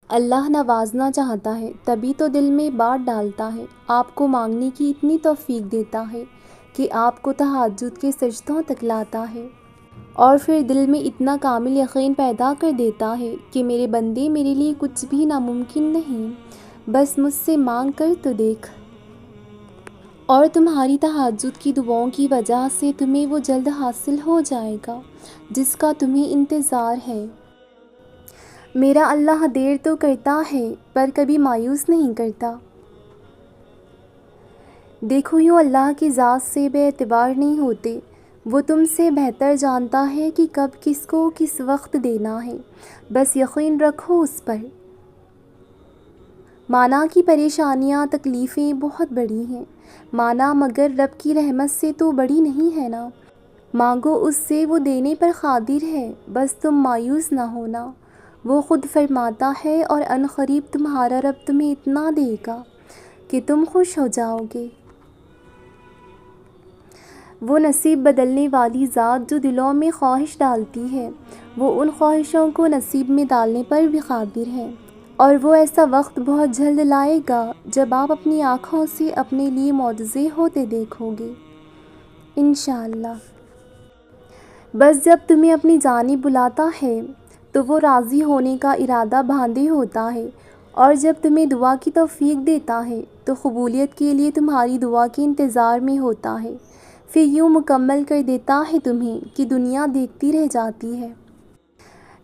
اللہ نوازنا چاہتا ہے تبھی تو دل میں بات ڈالتا ہے، آپ کو مانگنے کی اتنی توفیق دیتا ہے کہ آپ کو تہجد کے سجدوں تک لاتا ہے، اور پھر دل میں اتنا کامل یقین پیدا کر دیتا ہے کہ میرے بندے، میرے لیے کچھ بھی ناممکن نہیں، بس مجھ سے مانگ کر تو دیکھ۔ اور تمہاری تہجد کی دعاؤں کی وجہ سے تمہیں وہ جلد حاصل ہو جائے گا جس کا تمہیں انتظار ہے۔ میرا اللہ دیر تو کرتا ہے پر کبھی مایوس نہیں کرتا۔ دیکھو، یوں اللہ کی ذات سے بے اعتبار نہیں ہوتے، وہ تم سے بہتر جانتا ہے کہ کب کس کو کس وقت دینا ہے، بس یقین رکھو اس پر۔ مانا کی پریشانیاں تکلیفیں بہت بڑی ہیں، مانا مگر رب کی رحمت سے تو بڑی نہیں ہے نا، مانگو اس سے، وہ دینے پر قادر ہے، بس تم مایوس نہ ہونا۔ وہ خود فرماتا ہے اور ان قریب تمہارا رب تمہیں اتنا دے گا کہ تم خوش ہو جاؤ گے۔ وہ نصیب بدلنے والی ذات جو دلوں میں خواہش ڈالتی ہے، وہ ان خواہشوں کو نصیب میں ڈالنے پر بھی قادر ہے، اور وہ ایسا وقت بہت جلد لائے گا جب آپ اپنی آنکھوں سے اپنے لیے معجزے ہوتے دیکھو گے، انشاءاللہ۔ بس جب تمہیں اپنی جانب بلاتا ہے تو وہ راضی ہونے کا ارادہ باندھے ہوتا ہے، اور جب تمہیں دعا کی توفیق دیتا ہے تو قبولیت کے لیے تمہاری دعا کے انتظار میں ہوتا ہے، پھر یوں مکمل کر دیتا ہے تمہیں کہ دنیا دیکھتی رہ جاتی ہے۔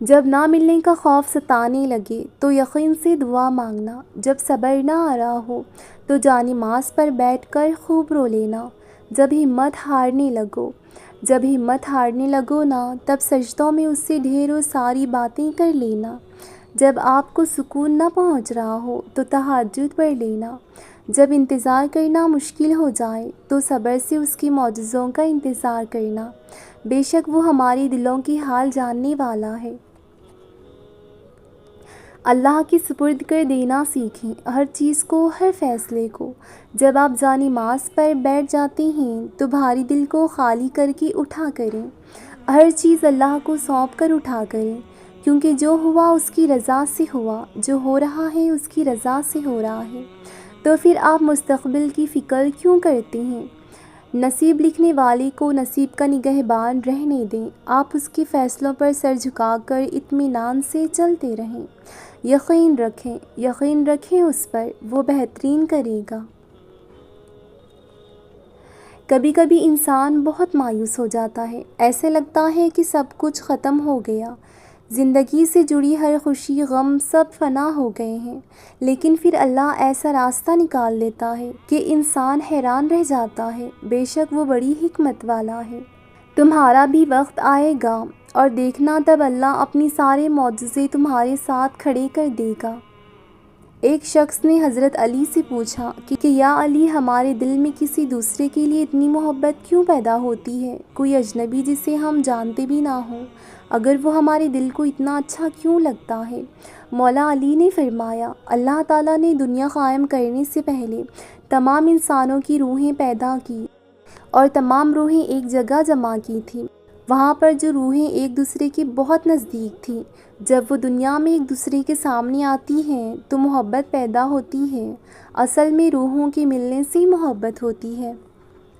جب نہ ملنے کا خوف ستانے لگے تو یقین سے دعا مانگنا، جب صبر نہ آ رہا ہو تو جانماز پر بیٹھ کر خوب رو لینا، جب ہمت ہارنے لگو نا، تب سجدوں میں اس سے ڈھیروں ساری باتیں کر لینا، جب آپ کو سکون نہ پہنچ رہا ہو تو تہجد پڑھ لینا، جب انتظار کرنا مشکل ہو جائے تو صبر سے اس کے معجزوں کا انتظار کرنا، بے شک وہ ہمارے دلوں کی حال جاننے والا ہے۔ اللہ کے سپرد کر دینا سیکھیں ہر چیز کو، ہر فیصلے کو۔ جب آپ جانماز پر بیٹھ جاتے ہیں تو بھاری دل کو خالی کر کے اٹھا کریں، ہر چیز اللہ کو سونپ کر اٹھا کریں، کیونکہ جو ہوا اس کی رضا سے ہوا، جو ہو رہا ہے اس کی رضا سے ہو رہا ہے، تو پھر آپ مستقبل کی فکر کیوں کرتے ہیں؟ نصیب لکھنے والے کو نصیب کا نگہبان رہنے دیں، آپ اس کے فیصلوں پر سر جھکا کر اطمینان سے چلتے رہیں، یقین رکھیں اس پر، وہ بہترین کرے گا۔ کبھی کبھی انسان بہت مایوس ہو جاتا ہے، ایسے لگتا ہے کہ سب کچھ ختم ہو گیا، زندگی سے جڑی ہر خوشی غم سب فنا ہو گئے ہیں، لیکن پھر اللہ ایسا راستہ نکال دیتا ہے کہ انسان حیران رہ جاتا ہے، بے شک وہ بڑی حکمت والا ہے۔ تمہارا بھی وقت آئے گا اور دیکھنا، تب اللہ اپنی سارے معجزے تمہارے ساتھ کھڑے کر دے گا۔ ایک شخص نے حضرت علی سے پوچھا کہ یا علی، ہمارے دل میں کسی دوسرے کے لیے اتنی محبت کیوں پیدا ہوتی ہے؟ کوئی اجنبی جسے ہم جانتے بھی نہ ہوں، اگر وہ ہمارے دل کو اتنا اچھا کیوں لگتا ہے؟ مولا علی نے فرمایا، اللہ تعالیٰ نے دنیا قائم کرنے سے پہلے تمام انسانوں کی روحیں پیدا کی اور تمام روحیں ایک جگہ جمع کی تھیں، وہاں پر جو روحیں ایک دوسرے کے بہت نزدیک تھیں، جب وہ دنیا میں ایک دوسرے کے سامنے آتی ہیں تو محبت پیدا ہوتی ہے۔ اصل میں روحوں کے ملنے سے محبت ہوتی ہے۔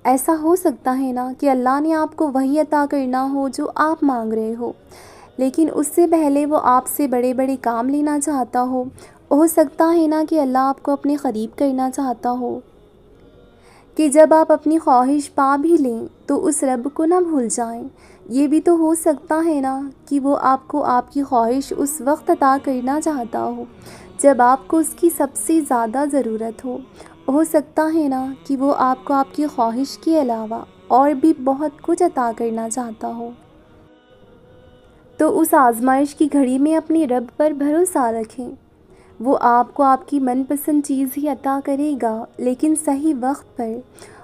ایسا ہو سکتا ہے نا کہ اللہ نے آپ کو وہی عطا کرنا ہو جو آپ مانگ رہے ہو، لیکن اس سے پہلے وہ آپ سے بڑے بڑے کام لینا چاہتا ہو سکتا ہے نا کہ اللہ آپ کو اپنے قریب کرنا چاہتا ہو کہ جب آپ اپنی خواہش پا بھی لیں تو اس رب کو نہ بھول جائیں۔ یہ بھی تو ہو سکتا ہے نا کہ وہ آپ کو آپ کی خواہش اس وقت عطا کرنا چاہتا ہو جب آپ کو اس کی سب سے زیادہ ضرورت ہو سکتا ہے نا کہ وہ آپ کو آپ کی خواہش کے علاوہ اور بھی بہت کچھ عطا کرنا چاہتا ہو۔ تو اس آزمائش کی گھڑی میں اپنے رب پر بھروسہ رکھیں، وہ آپ کو آپ کی من پسند چیز ہی عطا کرے گا، لیکن صحیح وقت پر،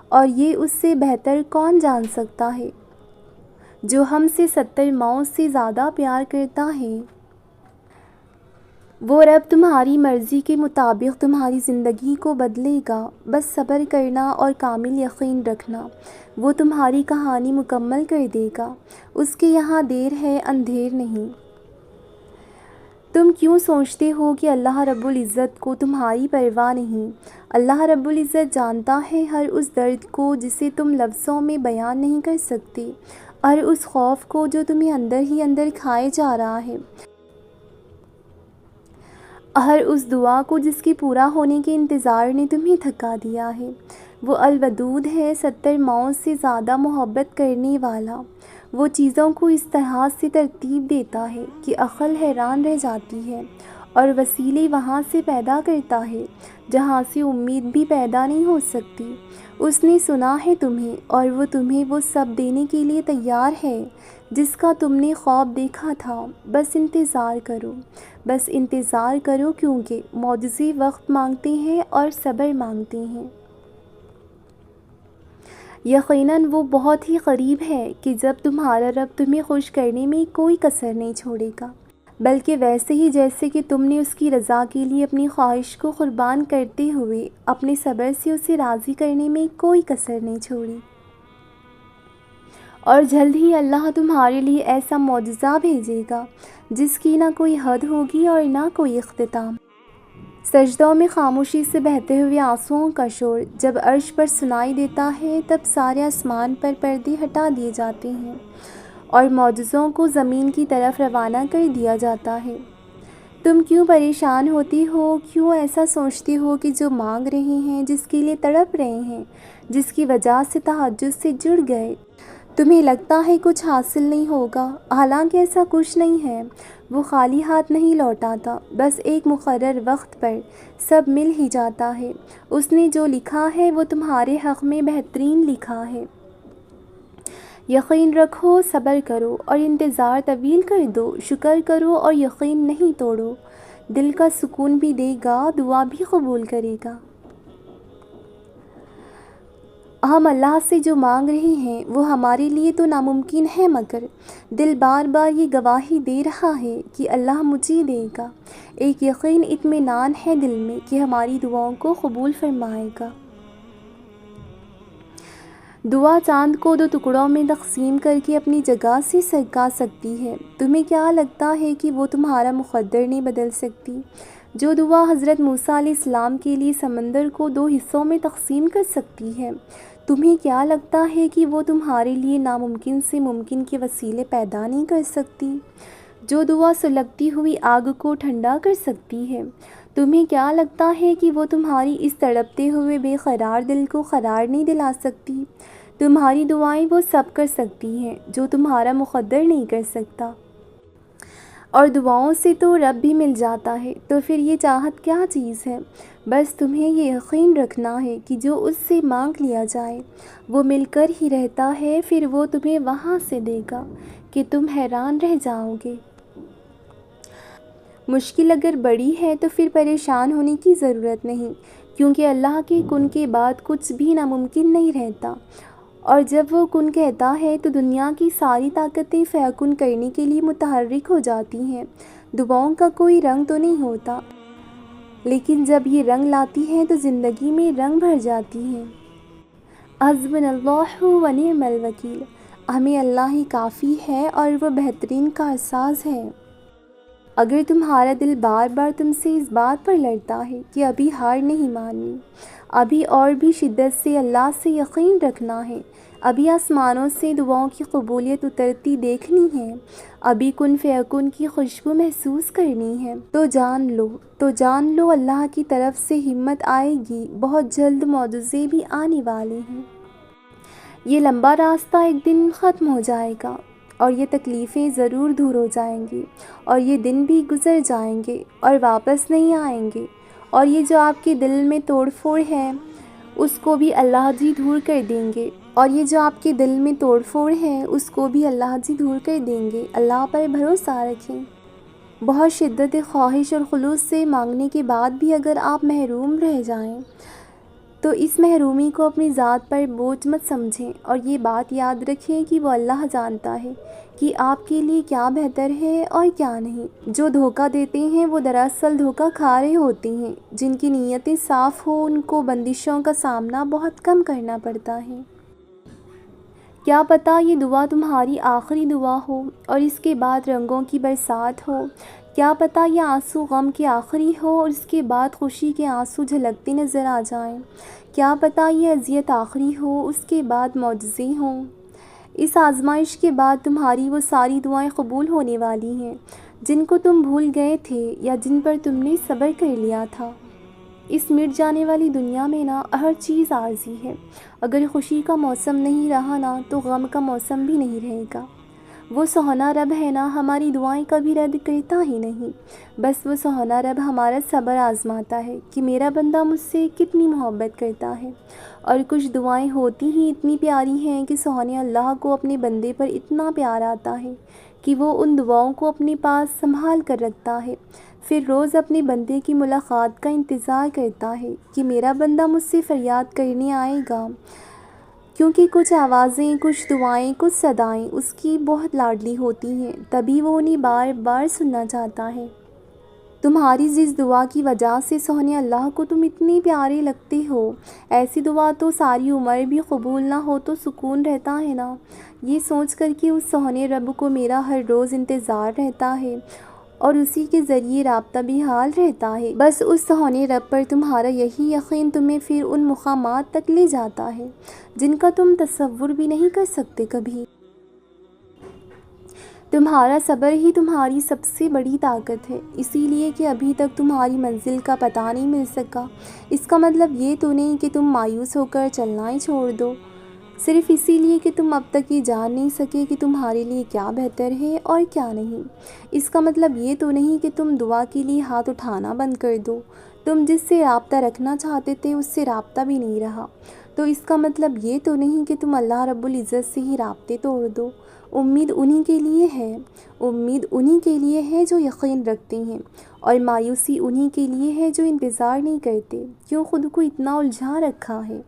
اور یہ اس سے بہتر کون جان سکتا ہے جو ہم سے 70 ماؤں سے زیادہ پیار کرتا ہے۔ وہ رب تمہاری مرضی کے مطابق تمہاری زندگی کو بدلے گا، بس صبر کرنا اور کامل یقین رکھنا، وہ تمہاری کہانی مکمل کر دے گا، اس کے یہاں دیر ہے اندھیر نہیں۔ تم کیوں سوچتے ہو کہ اللہ رب العزت کو تمہاری پرواہ نہیں؟ اللہ رب العزت جانتا ہے ہر اس درد کو جسے تم لفظوں میں بیان نہیں کر سکتے، اور اس خوف کو جو تمہیں اندر ہی اندر کھائے جا رہا ہے، ہر اس دعا کو جس کے پورا ہونے کے انتظار نے تمہیں تھکا دیا ہے۔ وہ الودود ہے، 70 ماؤں سے زیادہ محبت کرنے والا۔ وہ چیزوں کو اس طرح سے ترتیب دیتا ہے کہ عقل حیران رہ جاتی ہے، اور وسیلے وہاں سے پیدا کرتا ہے جہاں سے امید بھی پیدا نہیں ہو سکتی۔ اس نے سنا ہے تمہیں، اور وہ تمہیں وہ سب دینے کے لیے تیار ہے جس کا تم نے خواب دیکھا تھا۔ بس انتظار کرو، بس انتظار کرو، کیونکہ معجزے وقت مانگتے ہیں اور صبر مانگتے ہیں۔ یقیناً وہ بہت ہی قریب ہے کہ جب تمہارا رب تمہیں خوش کرنے میں کوئی کسر نہیں چھوڑے گا، بلکہ ویسے ہی جیسے کہ تم نے اس کی رضا کے لیے اپنی خواہش کو قربان کرتے ہوئے اپنے صبر سے اسے راضی کرنے میں کوئی کسر نہیں چھوڑی۔ اور جلد ہی اللہ تمہارے لیے ایسا معجزہ بھیجے گا جس کی نہ کوئی حد ہوگی اور نہ کوئی اختتام۔ سجدوں میں خاموشی سے بہتے ہوئے آنسوؤں کا شور جب عرش پر سنائی دیتا ہے، تب سارے آسمان پر پردے ہٹا دیے جاتے ہیں اور معجزوں کو زمین کی طرف روانہ کر دیا جاتا ہے۔ تم کیوں پریشان ہوتی ہو؟ کیوں ایسا سوچتی ہو کہ جو مانگ رہے ہیں، جس کے لیے تڑپ رہے ہیں، جس کی وجہ سے تہجد سے جڑ گئے، تمہیں لگتا ہے کچھ حاصل نہیں ہوگا؟ حالانکہ ایسا کچھ نہیں ہے۔ وہ خالی ہاتھ نہیں لوٹاتا، بس ایک مقرر وقت پر سب مل ہی جاتا ہے۔ اس نے جو لکھا ہے وہ تمہارے حق میں بہترین لکھا ہے۔ یقین رکھو، صبر کرو اور انتظار طویل کر دو، شکر کرو اور یقین نہیں توڑو۔ دل کا سکون بھی دے گا، دعا بھی قبول کرے گا۔ ہم اللہ سے جو مانگ رہے ہیں وہ ہمارے لیے تو ناممکن ہے، مگر دل بار بار یہ گواہی دے رہا ہے کہ اللہ مجھے دے گا۔ ایک یقین، اطمینان ہے دل میں کہ ہماری دعاؤں کو قبول فرمائے گا۔ دعا چاند کو 2 ٹکڑوں میں تقسیم کر کے اپنی جگہ سے سرکا سکتی ہے۔ تمہیں کیا لگتا ہے کہ وہ تمہارا مقدر نہیں بدل سکتی؟ جو دعا حضرت موسیٰ علیہ السلام کے لیے سمندر کو 2 حصوں میں تقسیم کر سکتی ہے، تمہیں کیا لگتا ہے کہ وہ تمہارے لیے ناممکن سے ممکن کے وسیلے پیدا نہیں کر سکتی؟ جو دعا سلگتی ہوئی آگ کو ٹھنڈا کر سکتی ہے، تمہیں کیا لگتا ہے کہ وہ تمہاری اس تڑپتے ہوئے بے قرار دل کو قرار نہیں دلا سکتی؟ تمہاری دعائیں وہ سب کر سکتی ہیں جو تمہارا مقدر نہیں کر سکتا، اور دعاؤں سے تو رب بھی مل جاتا ہے، تو پھر یہ چاہت کیا چیز ہے؟ بس تمہیں یہ یقین رکھنا ہے کہ جو اس سے مانگ لیا جائے وہ مل کر ہی رہتا ہے، پھر وہ تمہیں وہاں سے دے گا کہ تم حیران رہ جاؤ گے۔ مشکل اگر بڑی ہے تو پھر پریشان ہونے کی ضرورت نہیں، کیونکہ اللہ کے کن کے بعد کچھ بھی ناممکن نہیں رہتا، اور جب وہ کن کہتا ہے تو دنیا کی ساری طاقتیں فیکن کرنے کے لیے متحرک ہو جاتی ہیں۔ دعاؤں کا کوئی رنگ تو نہیں ہوتا، لیکن جب یہ رنگ لاتی ہیں تو زندگی میں رنگ بھر جاتی ہیں۔ حسبنا اللہ و نعم الوکیل، ہمیں اللہ ہی کافی ہے اور وہ بہترین کارساز ہے۔ اگر تمہارا دل بار بار تم سے اس بات پر لڑتا ہے کہ ابھی ہار نہیں ماننی، ابھی اور بھی شدت سے اللہ سے یقین رکھنا ہے، ابھی آسمانوں سے دعاؤں کی قبولیت اترتی دیکھنی ہے، ابھی کن فیکن کی خوشبو محسوس کرنی ہے، تو جان لو اللہ کی طرف سے ہمت آئے گی، بہت جلد معجزے بھی آنے والے ہیں۔ یہ لمبا راستہ ایک دن ختم ہو جائے گا، اور یہ تکلیفیں ضرور دور ہو جائیں گی، اور یہ دن بھی گزر جائیں گے اور واپس نہیں آئیں گے، اور یہ جو آپ کے دل میں توڑ پھوڑ ہے اس کو بھی اللہ جی دور کر دیں گے، اور یہ جو آپ کے دل میں توڑ پھوڑ ہے اس کو بھی اللہ جی دور کر دیں گے۔ اللہ پر بھروسہ رکھیں۔ بہت شدت خواہش اور خلوص سے مانگنے کے بعد بھی اگر آپ محروم رہ جائیں تو اس محرومی کو اپنی ذات پر بوجھ مت سمجھیں، اور یہ بات یاد رکھیں کہ وہ اللہ جانتا ہے کہ آپ کے لیے کیا بہتر ہے اور کیا نہیں۔ جو دھوکہ دیتے ہیں وہ دراصل دھوکہ کھا رہے ہوتے ہیں، جن کی نیتیں صاف ہوں ان کو بندشوں کا سامنا بہت کم کرنا پڑتا ہے۔ کیا پتہ یہ دعا تمہاری آخری دعا ہو اور اس کے بعد رنگوں کی برسات ہو۔ کیا پتہ یہ آنسو غم کے آخری ہو اور اس کے بعد خوشی کے آنسو جھلکتے نظر آ جائیں۔ کیا پتہ یہ اذیت آخری ہو، اس کے بعد معجزے ہوں۔ اس آزمائش کے بعد تمہاری وہ ساری دعائیں قبول ہونے والی ہیں جن کو تم بھول گئے تھے یا جن پر تم نے صبر کر لیا تھا۔ اس مٹ جانے والی دنیا میں نا ہر چیز عارضی ہے۔ اگر خوشی کا موسم نہیں رہا نا تو غم کا موسم بھی نہیں رہے گا۔ وہ سہونا رب ہے نا، ہماری دعائیں کبھی رد کرتا ہی نہیں۔ بس وہ سہونا رب ہمارا صبر آزماتا ہے کہ میرا بندہ مجھ سے کتنی محبت کرتا ہے۔ اور کچھ دعائیں ہوتی ہی اتنی پیاری ہیں کہ سہونے اللہ کو اپنے بندے پر اتنا پیار آتا ہے کہ وہ ان دعاؤں کو اپنے پاس سنبھال کر رکھتا ہے، پھر روز اپنے بندے کی ملاقات کا انتظار کرتا ہے کہ میرا بندہ مجھ سے فریاد کرنے آئے گا، کیونکہ کچھ آوازیں، کچھ دعائیں، کچھ صدائیں اس کی بہت لاڈلی ہوتی ہیں، تبھی وہ انہیں بار بار سننا چاہتا ہے۔ تمہاری جس دعا کی وجہ سے سہنے اللہ کو تم اتنے پیارے لگتے ہو، ایسی دعا تو ساری عمر بھی قبول نہ ہو تو سکون رہتا ہے نا، یہ سوچ کر کہ اس سہنے رب کو میرا ہر روز انتظار رہتا ہے اور اسی کے ذریعے رابطہ بھی حال رہتا ہے۔ بس اس سہنے رب پر تمہارا یہی یقین تمہیں پھر ان مقامات تک لے جاتا ہے جن کا تم تصور بھی نہیں کر سکتے کبھی۔ تمہارا صبر ہی تمہاری سب سے بڑی طاقت ہے، اسی لیے کہ ابھی تک تمہاری منزل کا پتہ نہیں مل سکا۔ اس کا مطلب یہ تو نہیں کہ تم مایوس ہو کر چلنا ہی چھوڑ دو، صرف اسی لیے کہ تم اب تک یہ جان نہیں سکے کہ تمہارے لیے کیا بہتر ہے اور کیا نہیں۔ اس کا مطلب یہ تو نہیں کہ تم دعا کے لیے ہاتھ اٹھانا بند کر دو، تم جس سے رابطہ رکھنا چاہتے تھے اس سے رابطہ بھی نہیں رہا، تو اس کا مطلب یہ تو نہیں کہ تم اللہ رب العزت سے ہی رابطے توڑ دو۔ امید انہی کے لیے ہے، امید انہی کے لیے ہے جو یقین رکھتے ہیں، اور مایوسی انہی کے لیے ہے جو انتظار نہیں کرتے۔ کیوں خود کو اتنا الجھا رکھا ہے؟